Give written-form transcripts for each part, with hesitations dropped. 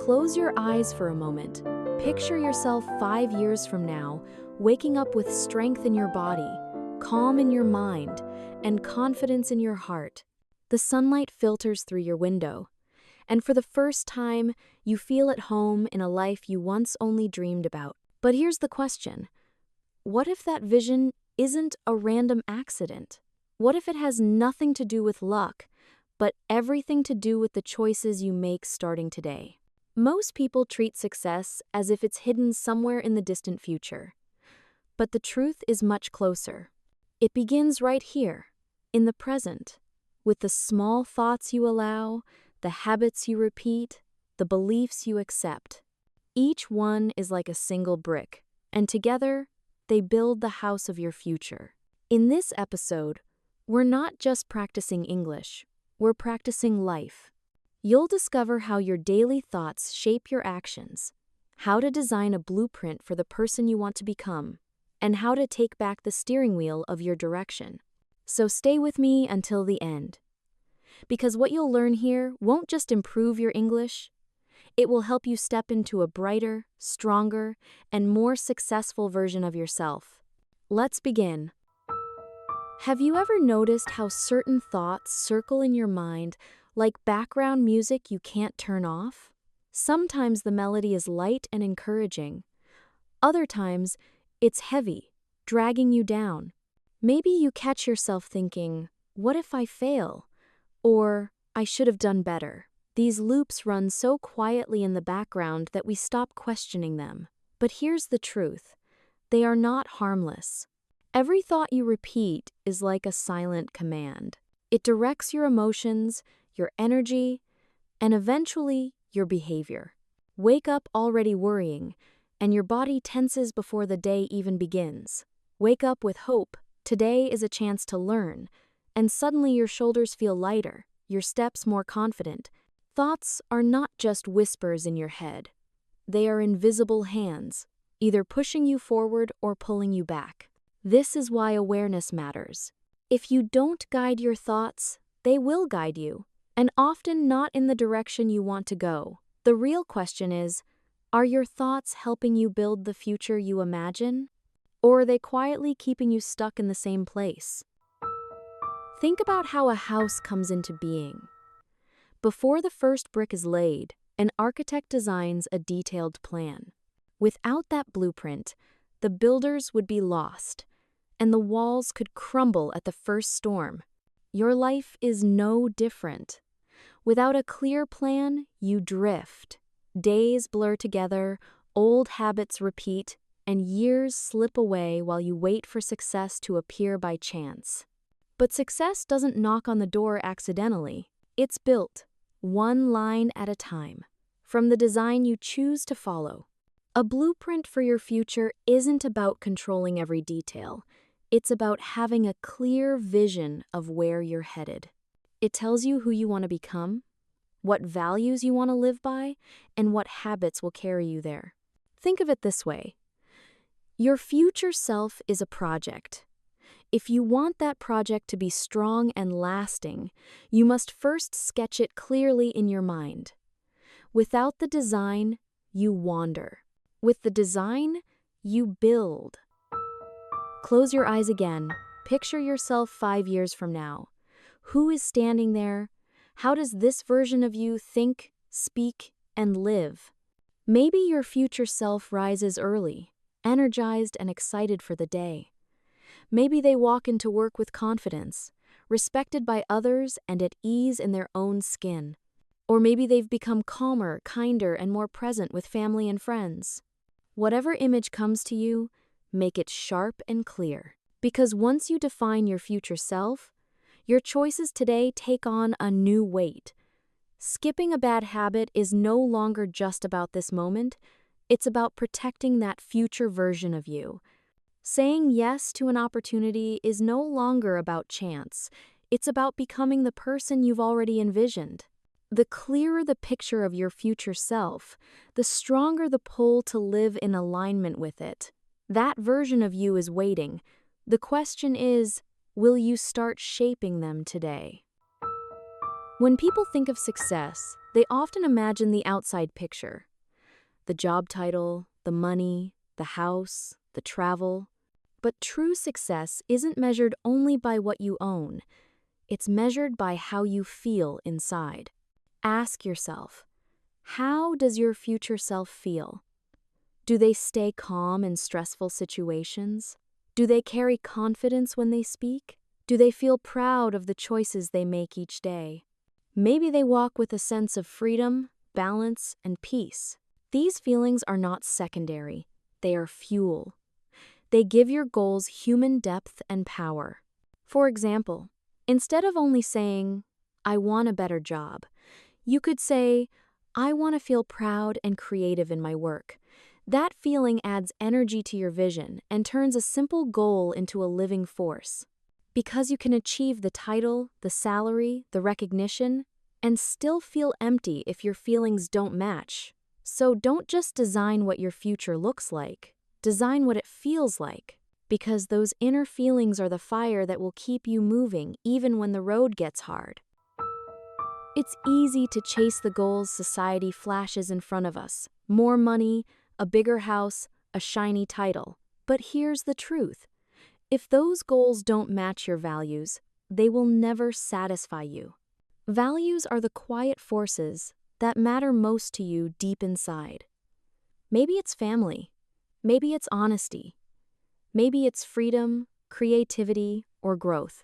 Close your eyes for a moment. Picture yourself 5 years from now, waking up with strength in your body, calm in your mind, and confidence in your heart. The sunlight filters through your window, and for the first time, you feel at home in a life you once only dreamed about. But here's the question. What if that vision isn't a random accident? What if it has nothing to do with luck, but everything to do with the choices you make starting today? Most people treat success as if it's hidden somewhere in the distant future. But the truth is much closer. It begins right here, in the present, with the small thoughts you allow, the habits you repeat, the beliefs you accept. Each one is like a single brick, and together, they build the house of your future. In this episode, we're not just practicing English, we're practicing life. You'll discover how your daily thoughts shape your actions, how to design a blueprint for the person you want to become, and how to take back the steering wheel of your direction. So stay with me until the end. Because what you'll learn here won't just improve your English, it will help you step into a brighter, stronger, and more successful version of yourself. Let's begin. Have you ever noticed how certain thoughts circle in your mind like background music you can't turn off? Sometimes the melody is light and encouraging. Other times, it's heavy, dragging you down. Maybe you catch yourself thinking, "What if I fail?" Or, "I should have done better." These loops run so quietly in the background that we stop questioning them. But here's the truth. They are not harmless. Every thought you repeat is like a silent command. It directs your emotions, your energy, and eventually your behavior. Wake up already worrying, and your body tenses before the day even begins. Wake up with hope. Today is a chance to learn, and suddenly your shoulders feel lighter, your steps more confident. Thoughts are not just whispers in your head. They are invisible hands, either pushing you forward or pulling you back. This is why awareness matters. If you don't guide your thoughts, they will guide you, and often not in the direction you want to go. The real question is, are your thoughts helping you build the future you imagine? Or are they quietly keeping you stuck in the same place? Think about how a house comes into being. Before the first brick is laid, an architect designs a detailed plan. Without that blueprint, the builders would be lost, and the walls could crumble at the first storm. Your life is no different. Without a clear plan, you drift. Days blur together, old habits repeat, and years slip away while you wait for success to appear by chance. But success doesn't knock on the door accidentally. It's built, one line at a time, from the design you choose to follow. A blueprint for your future isn't about controlling every detail. It's about having a clear vision of where you're headed. It tells you who you want to become, what values you want to live by, and what habits will carry you there. Think of it this way. Your future self is a project. If you want that project to be strong and lasting, you must first sketch it clearly in your mind. Without the design, you wander. With the design, you build. Close your eyes again. Picture yourself 5 years from now. Who is standing there? How does this version of you think, speak, and live? Maybe your future self rises early, energized and excited for the day. Maybe they walk into work with confidence, respected by others and at ease in their own skin. Or maybe they've become calmer, kinder, and more present with family and friends. Whatever image comes to you, make it sharp and clear. Because once you define your future self, your choices today take on a new weight. Skipping a bad habit is no longer just about this moment, it's about protecting that future version of you. Saying yes to an opportunity is no longer about chance, it's about becoming the person you've already envisioned. The clearer the picture of your future self, the stronger the pull to live in alignment with it. That version of you is waiting. The question is, will you start shaping them today? When people think of success, they often imagine the outside picture: the job title, the money, the house, the travel. But true success isn't measured only by what you own. It's measured by how you feel inside. Ask yourself, how does your future self feel? Do they stay calm in stressful situations? Do they carry confidence when they speak? Do they feel proud of the choices they make each day? Maybe they walk with a sense of freedom, balance, and peace. These feelings are not secondary. They are fuel. They give your goals human depth and power. For example, instead of only saying, "I want a better job," you could say, "I want to feel proud and creative in my work." That feeling adds energy to your vision and turns a simple goal into a living force. Because you can achieve the title, the salary, the recognition, and still feel empty if your feelings don't match. So don't just design what your future looks like. Design what it feels like, because those inner feelings are the fire that will keep you moving even when the road gets hard. It's easy to chase the goals society flashes in front of us: more money, a bigger house, a shiny title. But here's the truth: if those goals don't match your values, they will never satisfy you. Values are the quiet forces that matter most to you deep inside. Maybe it's family. Maybe it's honesty. Maybe it's freedom, creativity, or growth.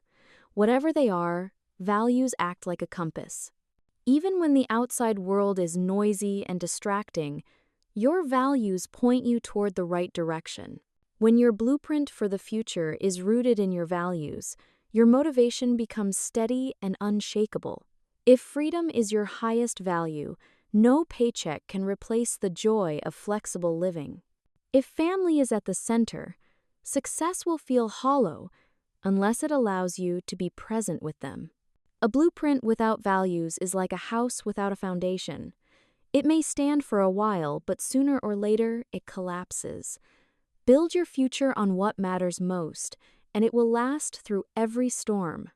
Whatever they are, values act like a compass. Even when the outside world is noisy and distracting, your values point you toward the right direction. When your blueprint for the future is rooted in your values, your motivation becomes steady and unshakable. If freedom is your highest value, no paycheck can replace the joy of flexible living. If family is at the center, success will feel hollow unless it allows you to be present with them. A blueprint without values is like a house without a foundation. It may stand for a while, but sooner or later it collapses. Build your future on what matters most, and it will last through every storm.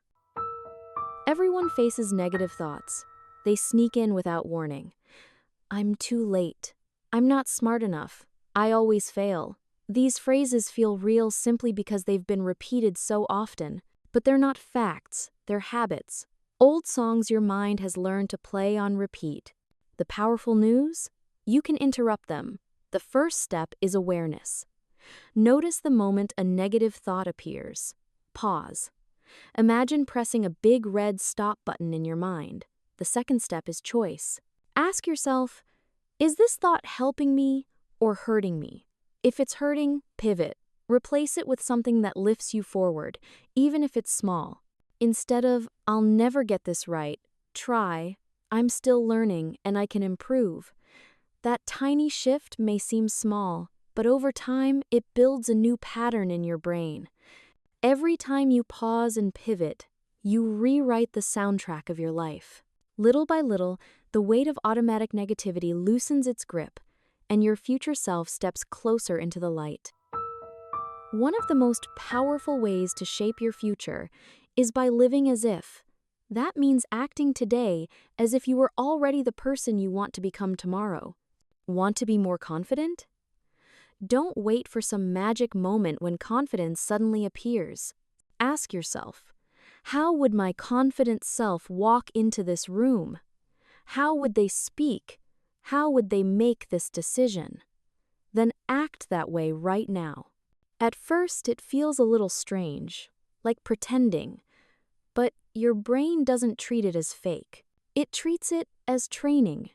Everyone faces negative thoughts. They sneak in without warning. "I'm too late. I'm not smart enough. I always fail." These phrases feel real simply because they've been repeated so often, but they're not facts, they're habits. Old songs your mind has learned to play on repeat. The powerful news? You can interrupt them. The first step is awareness. Notice the moment a negative thought appears. Pause. Imagine pressing a big red stop button in your mind. The second step is choice. Ask yourself, is this thought helping me or hurting me? If it's hurting, pivot. Replace it with something that lifts you forward, even if it's small. Instead of, "I'll never get this right," try, "I'm still learning and I can improve." That tiny shift may seem small, but over time it builds a new pattern in your brain. Every time you pause and pivot, you rewrite the soundtrack of your life. Little by little, the weight of automatic negativity loosens its grip, and your future self steps closer into the light. One of the most powerful ways to shape your future is by living as if. That means acting today as if you were already the person you want to become tomorrow. Want to be more confident? Don't wait for some magic moment when confidence suddenly appears. Ask yourself, how would my confident self walk into this room? How would they speak? How would they make this decision? Then act that way right now. At first, it feels a little strange, like pretending, but your brain doesn't treat it as fake. It treats it as training.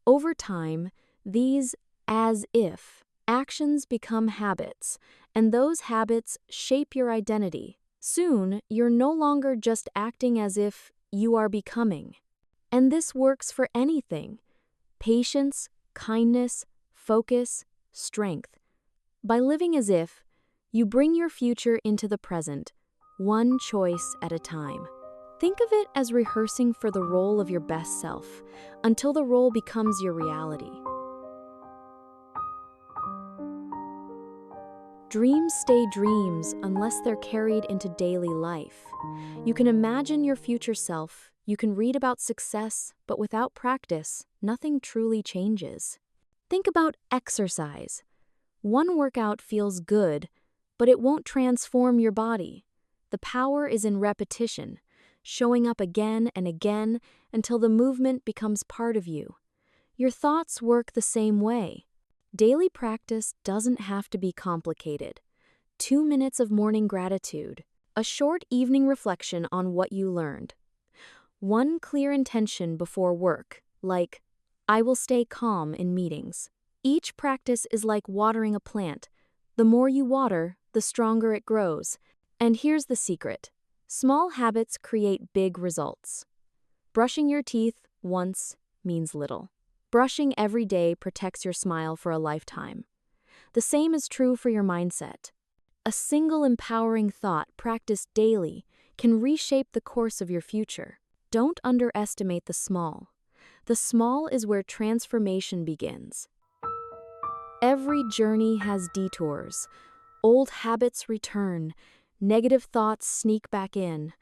Over time, these as-if actions become habits, and those habits shape your identity. Soon, you're no longer just acting as if, you are becoming. And this works for anything: patience, kindness, focus, strength. By living as if, you bring your future into the present, one choice at a time. Think of it as rehearsing for the role of your best self, until the role becomes your reality. Dreams stay dreams unless they're carried into daily life. You can imagine your future self You can read about success, but without practice, nothing truly changes. Think about exercise. One workout feels good, but it won't transform your body. The power is in repetition, showing up again and again until the movement becomes part of you. Your thoughts work the same way. Daily practice doesn't have to be complicated. 2 minutes of morning gratitude, a short evening reflection on what you learned. One clear intention before work, like, I will stay calm in meetings. Each practice is like watering a plant. The more you water, the stronger it grows. And here's the secret. Small habits create big results. Brushing your teeth once means little. Brushing every day protects your smile for a lifetime. The same is true for your mindset. A single empowering thought practiced daily can reshape the course of your future. Don't underestimate the small. The small is where transformation begins. Every journey has detours. Old habits return. Negative thoughts sneak back in.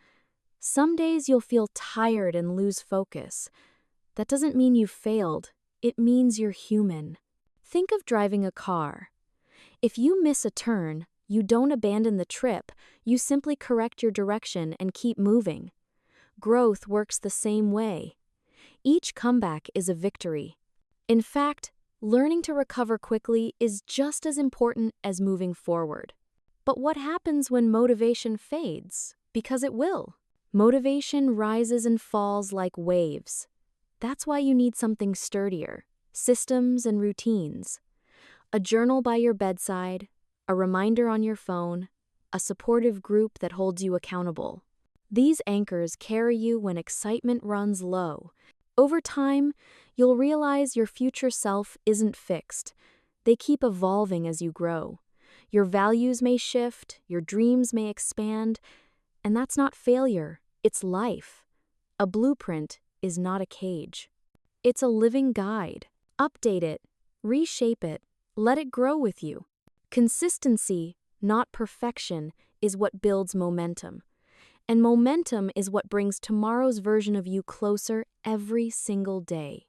Some days you'll feel tired and lose focus. That doesn't mean you failed. It means you're human. Think of driving a car. If you miss a turn, you don't abandon the trip. You simply correct your direction and keep moving. Growth works the same way. Each comeback is a victory. In fact, learning to recover quickly is just as important as moving forward. But what happens when motivation fades? Because it will. Motivation rises and falls like waves. That's why you need something sturdier, systems and routines. A journal by your bedside, a reminder on your phone, a supportive group that holds you accountable. These anchors carry you when excitement runs low. Over time, you'll realize your future self isn't fixed. They keep evolving as you grow. Your values may shift, your dreams may expand, and that's not failure, it's life. A blueprint is not a cage. It's a living guide. Update it, reshape it, let it grow with you. Consistency, not perfection, is what builds momentum. And momentum is what brings tomorrow's version of you closer every single day.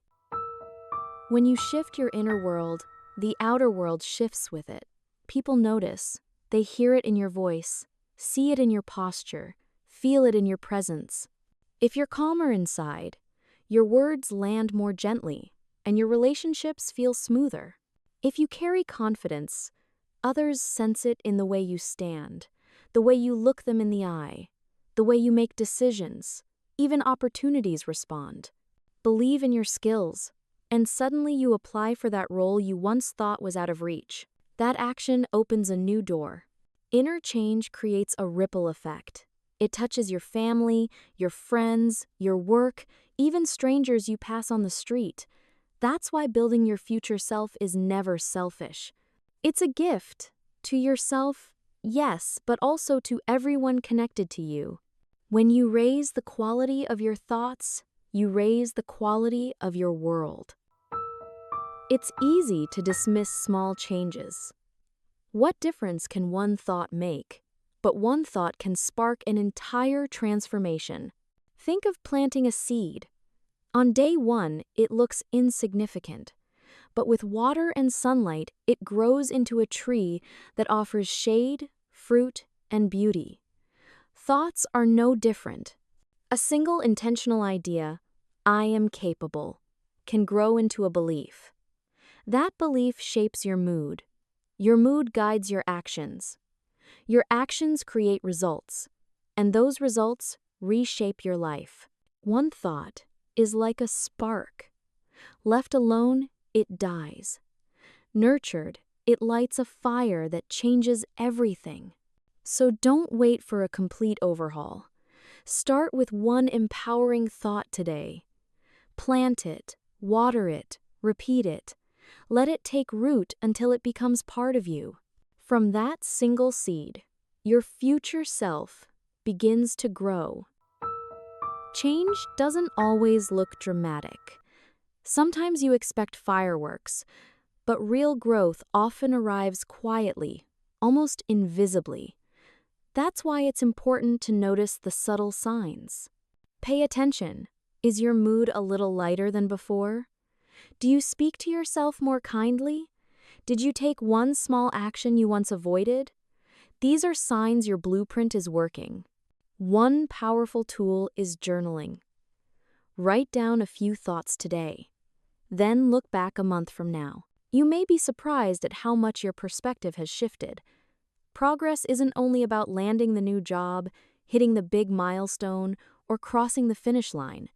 When you shift your inner world, the outer world shifts with it. People notice. They hear it in your voice, see it in your posture, feel it in your presence. If you're calmer inside, your words land more gently, and your relationships feel smoother. If you carry confidence, others sense it in the way you stand, the way you look them in the eye, the way you make decisions. Even opportunities respond. Believe in your skills, and suddenly you apply for that role you once thought was out of reach. That action opens a new door. Inner change creates a ripple effect. It touches your family, your friends, your work, even strangers you pass on the street. That's why building your future self is never selfish. It's a gift to yourself, yes, but also to everyone connected to you. When you raise the quality of your thoughts, you raise the quality of your world. It's easy to dismiss small changes. What difference can one thought make? But one thought can spark an entire transformation. Think of planting a seed. On day one, it looks insignificant. But with water and sunlight, it grows into a tree that offers shade, fruit, and beauty. Thoughts are no different. A single intentional idea, I am capable, can grow into a belief. That belief shapes your mood. Your mood guides your actions. Your actions create results, and those results reshape your life. One thought is like a spark. Left alone, it dies. Nurtured, it lights a fire that changes everything. So don't wait for a complete overhaul. Start with one empowering thought today. Plant it, water it, repeat it. Let it take root until it becomes part of you. From that single seed, your future self begins to grow. Change doesn't always look dramatic. Sometimes you expect fireworks, but real growth often arrives quietly, almost invisibly. That's why it's important to notice the subtle signs. Pay attention. Is your mood a little lighter than before? Do you speak to yourself more kindly? Did you take one small action you once avoided? These are signs your blueprint is working. One powerful tool is journaling. Write down a few thoughts today. Then look back a month from now. You may be surprised at how much your perspective has shifted. Progress isn't only about landing the new job, hitting the big milestone, or crossing the finish line.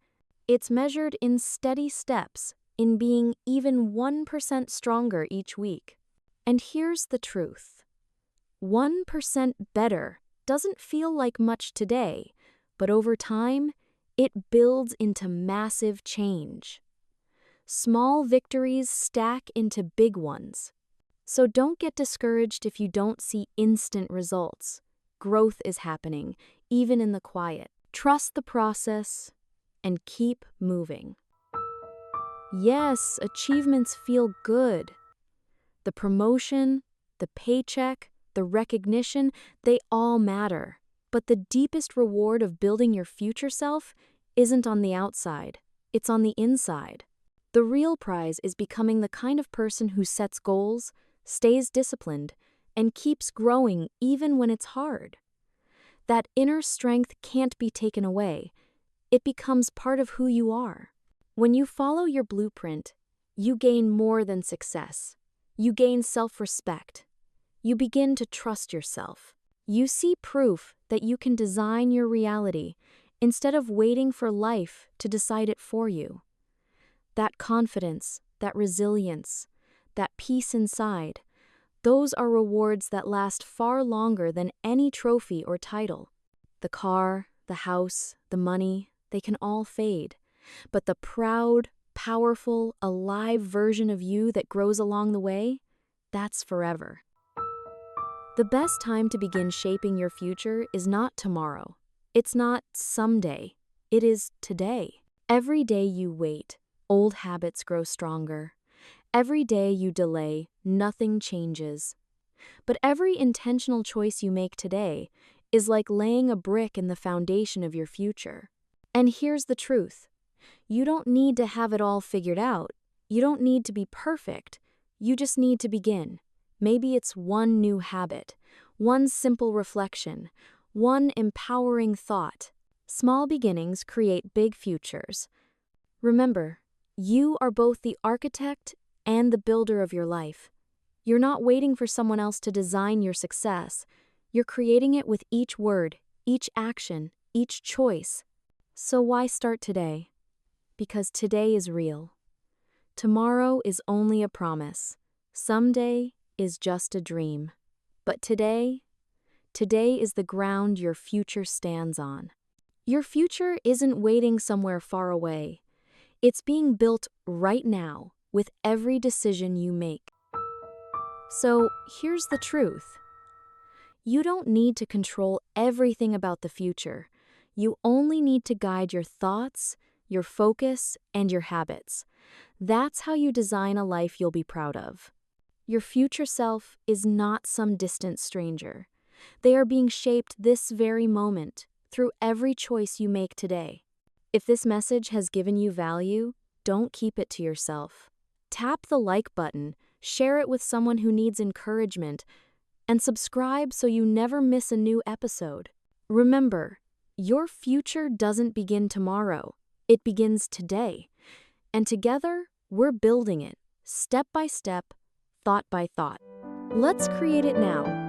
It's measured in steady steps, in being even 1% stronger each week. And here's the truth. 1% better doesn't feel like much today, but over time, it builds into massive change. Small victories stack into big ones. So don't get discouraged if you don't see instant results. Growth is happening, even in the quiet. Trust the process and keep moving. Yes, achievements feel good. The promotion, the paycheck, the recognition, they all matter. But the deepest reward of building your future self isn't on the outside, it's on the inside. The real prize is becoming the kind of person who sets goals, stays disciplined, and keeps growing even when it's hard. That inner strength can't be taken away. It becomes part of who you are. When you follow your blueprint, you gain more than success. You gain self-respect. You begin to trust yourself. You see proof that you can design your reality instead of waiting for life to decide it for you. That confidence, that resilience, that peace inside, those are rewards that last far longer than any trophy or title. The car, the house, the money, they can all fade. But the proud, powerful, alive version of you that grows along the way, that's forever. The best time to begin shaping your future is not tomorrow. It's not someday. It is today. Every day you wait, old habits grow stronger. Every day you delay, nothing changes. But every intentional choice you make today is like laying a brick in the foundation of your future. And here's the truth. You don't need to have it all figured out. You don't need to be perfect. You just need to begin. Maybe it's one new habit, one simple reflection, one empowering thought. Small beginnings create big futures. Remember, you are both the architect and the builder of your life. You're not waiting for someone else to design your success. You're creating it with each word, each action, each choice. So why start today? Because today is real. Tomorrow is only a promise. Someday is just a dream. But today is the ground your future stands on. Your future isn't waiting somewhere far away. It's being built right now with every decision you make. So here's the truth. You don't need to control everything about the future. You only need to guide your thoughts, your focus, and your habits. That's how you design a life you'll be proud of. Your future self is not some distant stranger. They are being shaped this very moment through every choice you make today. If this message has given you value, don't keep it to yourself. Tap the like button, share it with someone who needs encouragement, and subscribe so you never miss a new episode. Remember, your future doesn't begin tomorrow. It begins today. And together, we're building it, step by step, thought by thought. Let's create it now.